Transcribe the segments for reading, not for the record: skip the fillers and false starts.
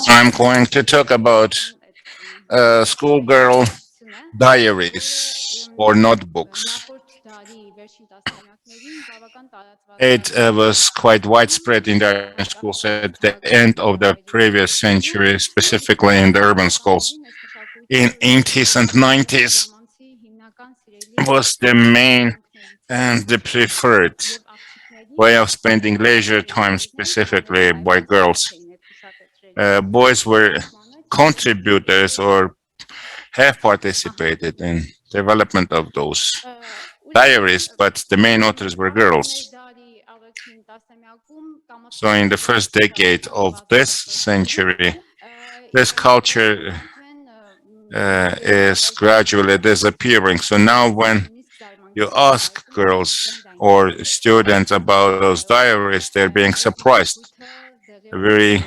I'm going to talk about schoolgirl diaries or notebooks. It was quite widespread in the Irish schools at the end of the previous century, specifically in the urban schools. In 80s and 90s was the main and the preferred way of spending leisure time, specifically by girls. Boys were contributors or have participated in development of those diaries, but the main authors were girls. So in the first decade of this century, this culture is gradually disappearing. So now when you ask girls or students about those diaries, they're being surprised. Very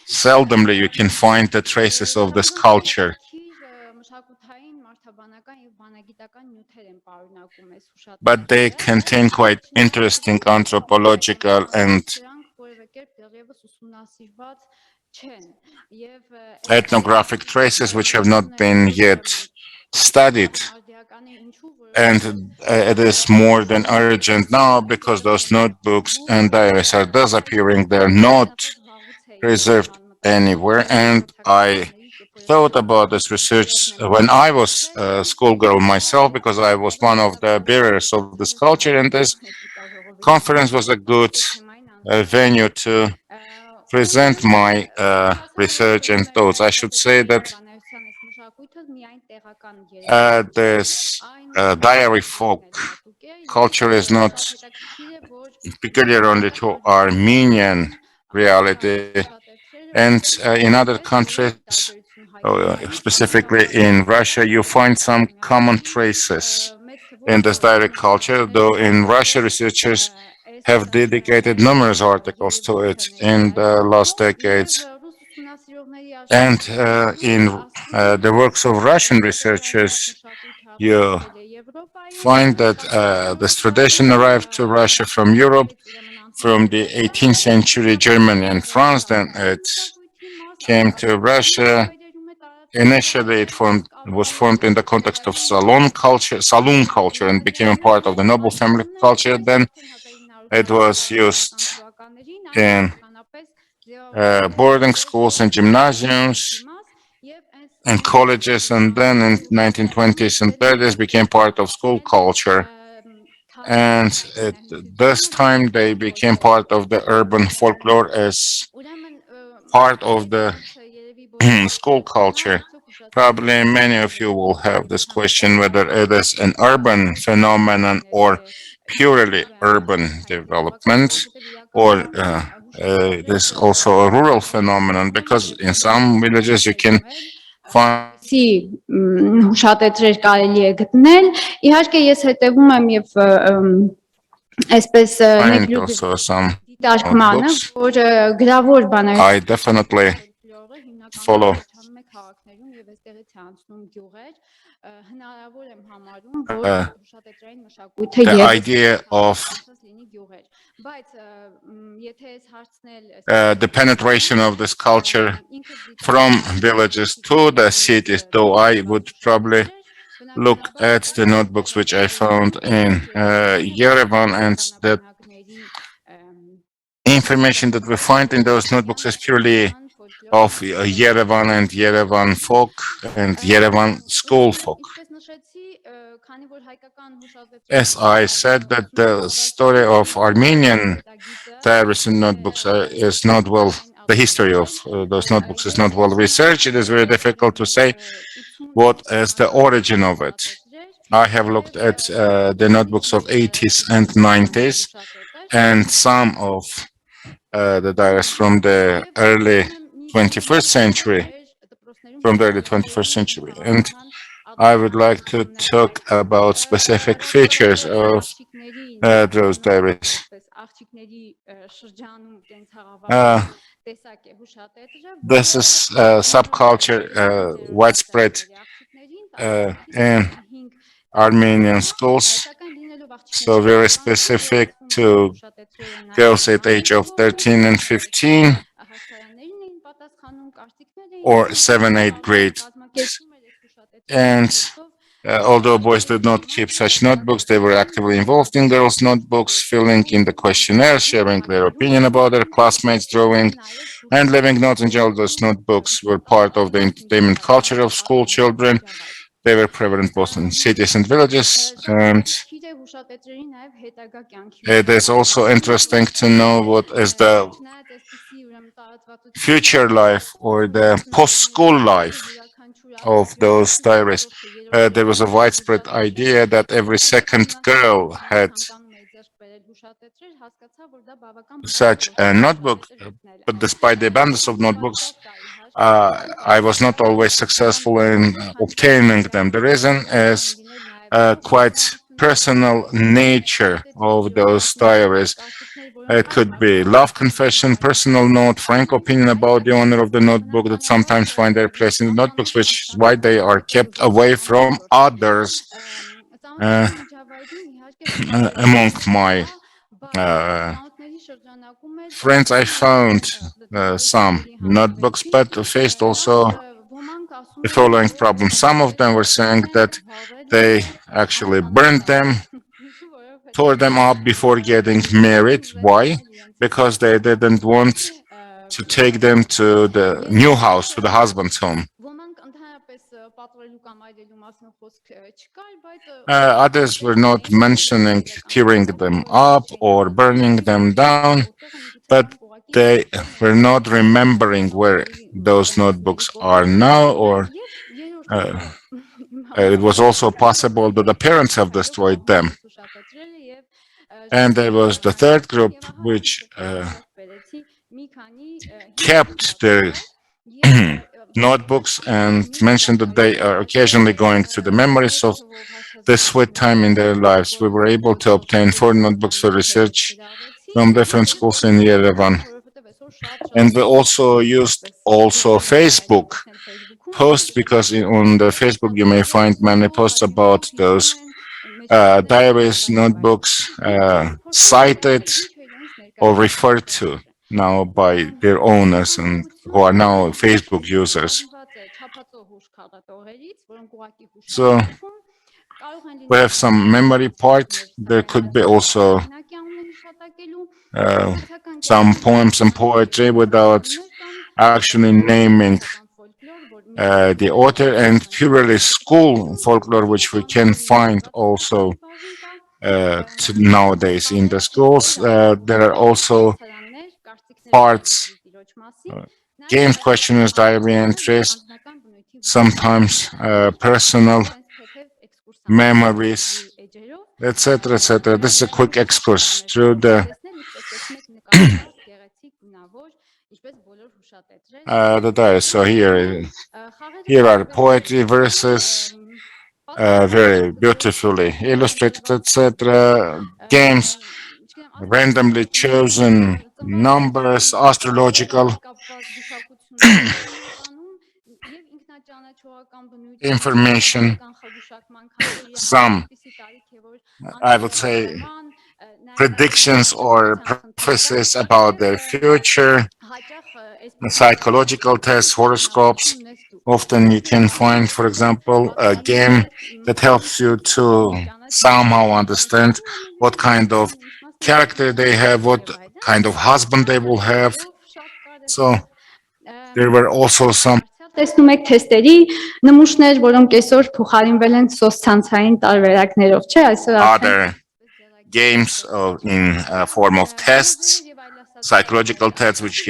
seldomly you can find the traces of this culture. But they contain quite interesting anthropological and ethnographic traces which have not been yet studied. And it is more than urgent now because those notebooks and diaries are disappearing. They're not preserved anywhere. And I thought about this research when I was a schoolgirl myself, because I was one of the bearers of this culture, and this conference was a good venue to present my research and thoughts. I should say that this diary folk culture is not peculiar only to Armenian reality, and in other countries, specifically in Russia, you find some common traces in this diary culture, though in Russia researchers have dedicated numerous articles to it in the last decades. And in the works of Russian researchers, you find that this tradition arrived to Russia from Europe from the 18th century Germany and France. Then it came to Russia. Initially, was formed in the context of saloon culture, and became a part of the noble family culture. Then it was used in boarding schools and gymnasiums and colleges, and then in 1920s and 30s became part of school culture. And at this time, they became part of the urban folklore as part of the school culture. Probably many of you will have this question whether it is an urban phenomenon or purely urban development, or it is also a rural phenomenon, because in some villages you can find հուշատետրեր կարելի է գտնել։ Իհարկե ես հետևում եմ եւ այսպես also some դիտարկմանը, notebooks. որ գրավոր բանայություն I definitely follow եւ այստեղից է անցնում գյուղեր, հնարավոր եմ համարում, որ հուշատետրային մշակույթը the idea of լինի գյուղեր, բայց եթե ես հարցնել the penetration of this culture from villages to the cities, though I would probably look at the notebooks which I found in Yerevan, and the information that we find in those notebooks is purely of Yerevan and Yerevan folk and Yerevan school folk. As I said, that the story of Armenian diaries and notebooks is not well, the history of those notebooks is not well researched. It is very difficult to say what is the origin of it. I have looked at the notebooks of 80s and 90s and some of the diaries from the early 21st century, and I would like to talk about specific features of those diaries. This is subculture widespread in Armenian schools, so very specific to girls at the age of 13 and 15. or 7, 8th grade. And although boys did not keep such notebooks, they were actively involved in girls' notebooks, filling in the questionnaire, sharing their opinion about their classmates' drawing, and leaving notes in those notebooks were part of the entertainment culture of school children. They were prevalent both in cities and villages, and it is also interesting to know what is the future life or the post-school life of those diaries. There was a widespread idea that every second girl had such a notebook, but despite the abundance of notebooks, I was not always successful in obtaining them. The reason is quite personal nature of those diaries. It could be love confession, personal note, frank opinion about the owner of the notebook that sometimes find their place in the notebooks, which is why they are kept away from others. Uh, Among my uh, friends, I found some notebooks, but faced also the following problem. Some of them were saying that they actually burned them, tore them up before getting married. Why? Because they didn't want to take them to the new house, to the husband's home. Others were not mentioning tearing them up or burning them down, but they were not remembering where those notebooks are now, or uh, it was also possible that the parents have destroyed them. And there was the third group, which kept their notebooks and mentioned that they are occasionally going through the memories of this sweet time in their lives. We were able to obtain 4 notebooks for research from different schools in Yerevan. And we also used also Facebook posts, because on the Facebook you may find many posts about those diaries, notebooks cited or referred to now by their owners and who are now Facebook users. So we have some memory part. There could be also uh, some poems and poetry without actually naming the author, and purely school folklore, which we can find also nowadays in the schools. There are also parts, uh, games, questionnaires, diary entries, sometimes personal memories, etc., etc. This is a quick excursus through the diary. So here are poetry verses, very beautifully illustrated, etc. Games, randomly chosen numbers, astrological information, some, I would say, predictions or prophecies about their future, psychological tests, horoscopes. Often you can find, for example, a game that helps you to somehow understand what kind of character they have, what kind of husband they will have. So there were also some Տեսնում եք թեստերի նմուշներ, որոնք այսօր փոխարինվել են սոցցանցային տարբերակներով, չէ՞, այսօր արդեն other games in form of tests, psychological tests, which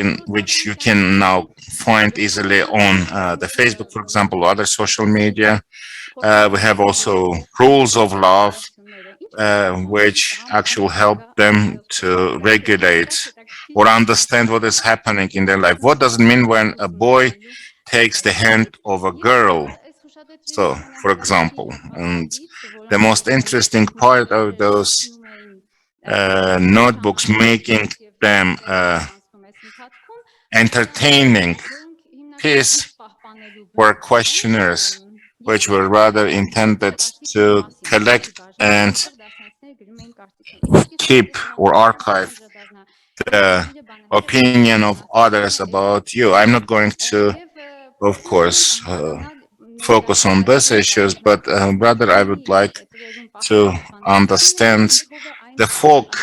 you can now find easily on the Facebook, for example, or other social media. We have also rules of love, which actually help them to regulate or understand what is happening in their life. What does it mean when a boy takes the hand of a girl? So, for example, and the most interesting part of those notebooks, making them entertaining piece, were questionnaires, which were rather intended to collect and keep or archive the opinion of others about you. I'm not going to of course, Հասկանալ focus on these ներկայացնել issues, կարող but rather I մի would like տերերում to պատմվածքն է, understand մի քովը այն the ավանդականի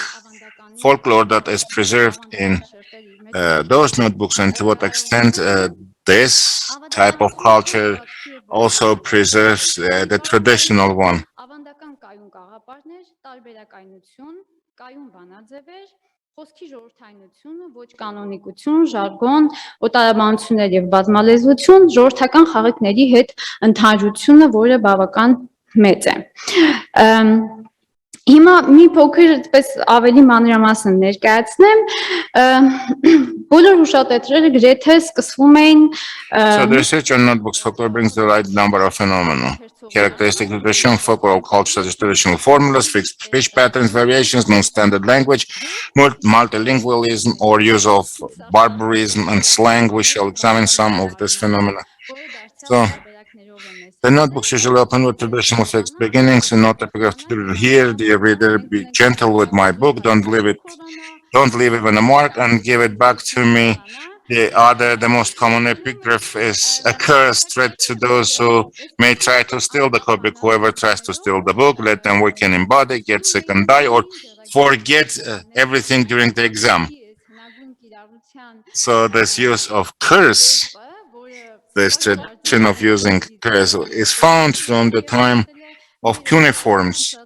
folklore that is preserved in ավանդական շերտեր իր մեջ ունեցող those notebooks, and to what extent ուրեմն this type of ավանդականությունը ոչ culture աչքի է also բերվում preserves մենք the կարող ունենանք traditional one. ավանդական կայուն գաղափարներ, տարբերակայնություն, կայուն բանաձևեր, խոսքի ժողովրդայնություն, ոչ կանոնիկություն, ժարգոն, օտարաբանություններ եւ բազմալեզվություն, ժողովրդական խաղիկների հետ ընդհանրությունը, որը բավական մեծ է։ Հիմա մի փոքր այդպես ավելի մանրամասն ներկայացնեմ, բոլոր հուշատետրերը գրեթե սկսվում էին So the research on notebooks folklore brings the right number of phenomena. Characteristic traditional folklore culture such as traditional formulas, fixed speech patterns, variations, non-standard language, multilingualism, or use of barbarism and slang. We shall examine some of these phenomena. որը դարձյալ So տարբերակներով է մեզ the հասել, notebooks usually open with traditional fixed beginnings and not epigraph tutorial. Here, dear reader, be gentle with my book. Don't leave even a mark, and give it back to me. The most common epigraph is a curse threat to those who may try to steal the copy. Whoever tries to steal the book, let them weaken in body, get sick and die, or forget everything during the exam. So this use of curse, this tradition of using curse is found from the time of cuneiforms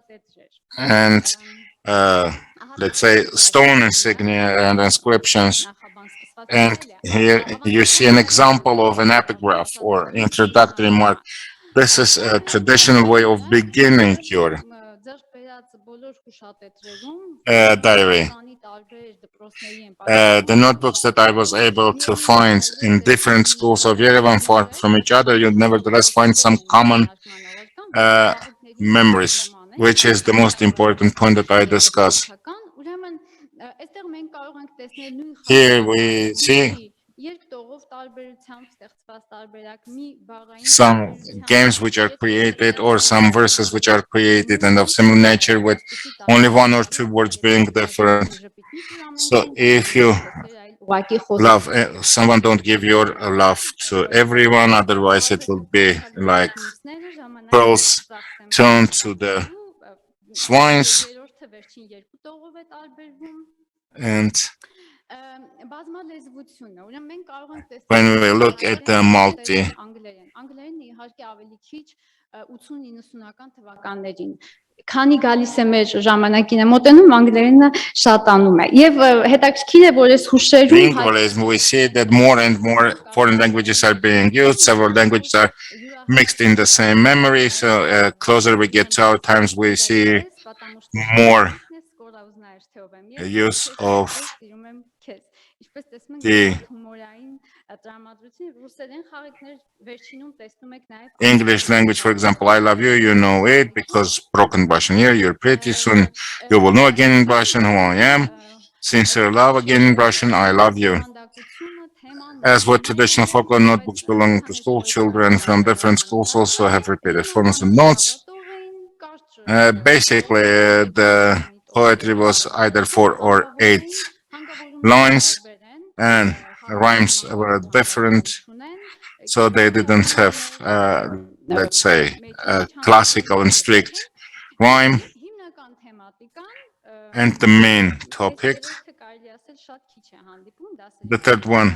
and uh, let's say stone insignia and inscriptions. And here you see an example of an epigraph or introductory mark. This is a traditional way of beginning your diary. The notebooks that I was able to find in different schools of Yerevan, far from each other, you nevertheless find some common uh, memories, which is the most important point that I discuss. Այստեղ մենք կարող ենք տեսնել նույն Here խաղը, we see ինչի երկտողով տարբերությամբ ստեղծված տարբերակ մի բաղային some տարբերությամբ games which are երբ որը created or ստեղծված some է verses which are created and of similar նույն nature with այսպիսի only one or two տարբերակներով words կարող being ենք տեսնել different. այսինքն ժպիտն իր So ամենին if կարող you ենք տեսնել այլ ուղակի love խոսքը someone, don't give your love to everyone, otherwise it will be like մյուսները ժամանակին pearls ծախսեմ turned to the տալու swines. երրորդը վերջին երկու տողով է տարբերվում And բազմալեզվությունը, ուրեմն մենք կարող ենք տեսնել when we look at ֆրանսերեն, the ֆրանսերեն, multi անգլերեն։ Անգլերենը իհարկե ավելի քիչ 80-90-ական թվականներին քանի գալիս է մեր ժամանակին է մոտենում անգլերենը շատանում է եւ հետաքրքիր է որ այս հուշերում lingualism, we see that more and more foreign languages are being used. Several languages are mixed in the same memory. So closer we get to our times, we see more use of Ինչպես տեսնում ենք the շատ հումորային տրամադրություն ռուսերեն խաղիկներ վերջինում տեսնում եք նաև English language, for example. I love you, you know it, because broken Russian here, you're pretty soon. You will know again in Russian who I am. Sincere love again in Russian, I love you. As with traditional folklore notebooks belonging to school children from different schools also have repeated forms and notes. Basically, the poetry was either 4 or 8 lines, and rhymes were different, so they didn't have, let's say, a classical and strict rhyme. Հիմնական թեմատիկան And the main topic, երրորդը կարելի ասել շատ քիչ է հանդիպում the դասերի third one,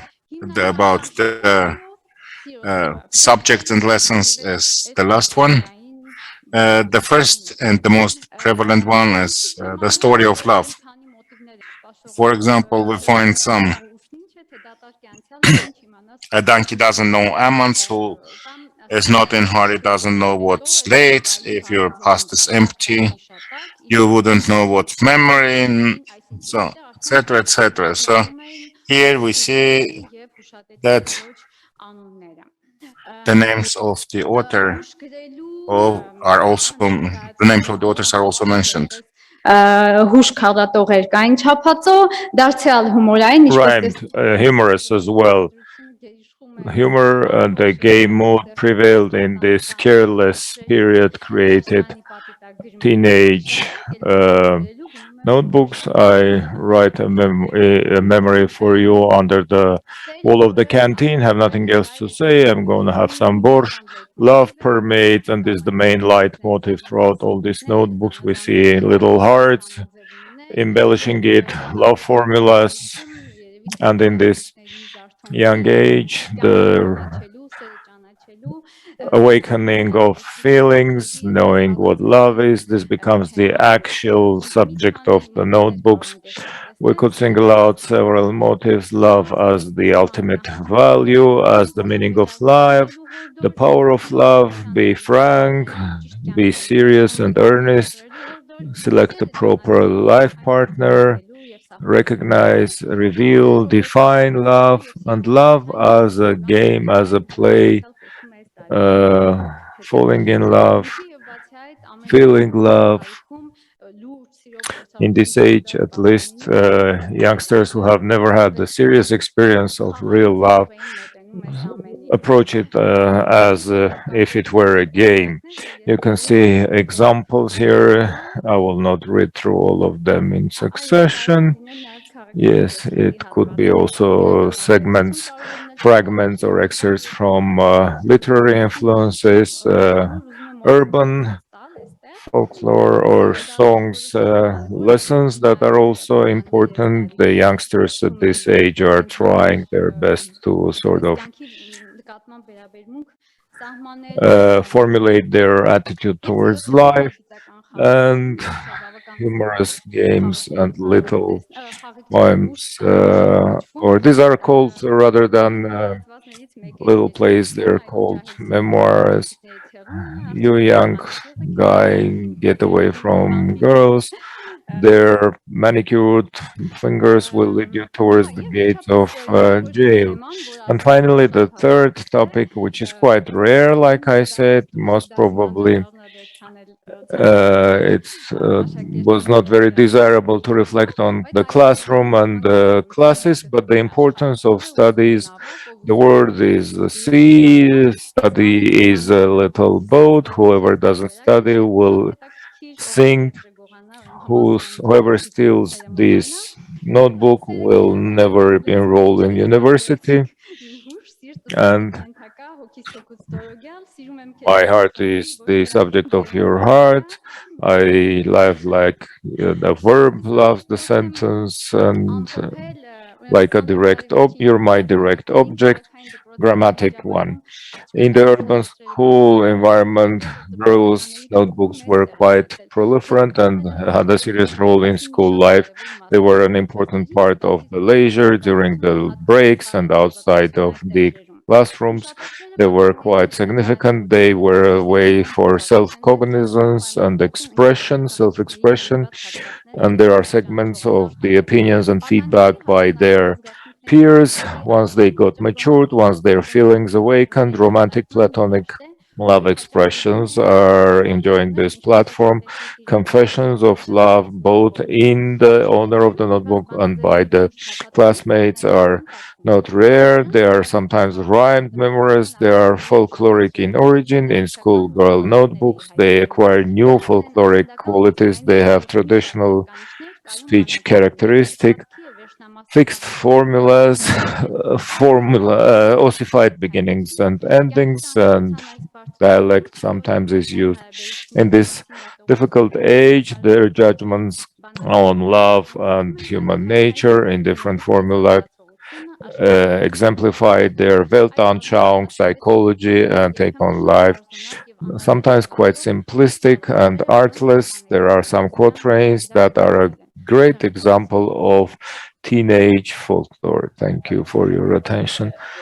about the subjects and lessons, is the last one. The first and the most prevalent one is the story of love. For example, we find some a donkey doesn't know almonds, who is not in hurry doesn't know what's late. If your past is empty, you wouldn't know what's memory, so etc. etc. So here we see that the names of the author are also the names of the authors are also mentioned. Հուշ քաղատողեր կային չափածո դարձյալ հումորային ինչպես Rhymed, humorous as well. Humor and the gay mood prevailed in this careless period created teenage notebooks. I write a memory for you under the wall of the canteen. Have nothing else to say. I'm going to have some borscht. Love permeates, and is the main leitmotif throughout all these notebooks. We see little hearts embellishing it, love formulas, and in this young age, the awakening of feelings, knowing what love is. This becomes the actual subject of the notebooks. We could single out several motives: love as the ultimate value, as the meaning of life, the power of love, be frank, be serious and earnest, select a proper life partner, recognize, reveal, define love, and love as a game, as a play, falling in love, feeling love. In this age, at least, youngsters who have never had the serious experience of real love approach it as if it were a game. You can see examples here. I will not read through all of them in succession. Yes, it could be also segments, fragments, or excerpts from literary influences, urban folklore, or songs, lessons that are also important. The youngsters at this age are trying their best to sort of formulate their attitude towards life, and humorous games and little poems, or these are called, rather than little plays, they're called memoirs. You young guy, get away from girls. Their manicured fingers will lead you towards the gates of jail. And finally, the third topic, which is quite rare, like I said, most probably it was not very desirable to reflect on the classroom and the classes, but the importance of studies. The word is the sea, study is a little boat. Whoever doesn't study will sink. Whoever steals this notebook will never enroll in university. And my heart is the subject of your heart. I love like the verb loves the sentence, and like a direct you're my direct object, grammatic one. In the urban school environment, girls' notebooks were quite proliferant and had a serious role in school life. They were an important part of the leisure during the breaks and outside of the classrooms. They were quite significant. They were a way for self-cognizance and expression, self-expression, and there are segments of the opinions and feedback by their peers. Once they got matured, once their feelings awakened, romantic platonic love expressions are enjoying this platform. Confessions of love, both in the owner of the notebook and by the classmates, are not rare. They are sometimes rhymed memories. They are folkloric in origin. In schoolgirl notebooks, they acquire new folkloric qualities. They have traditional speech characteristic, fixed formulas, ossified beginnings and endings, and dialect sometimes is used. In this difficult age, their judgments on love and human nature in different formula exemplify their Weltanschauung, psychology, and take on life. Sometimes quite simplistic and artless. There are some quatrains that are a great example of teenage folklore. Thank you for your attention.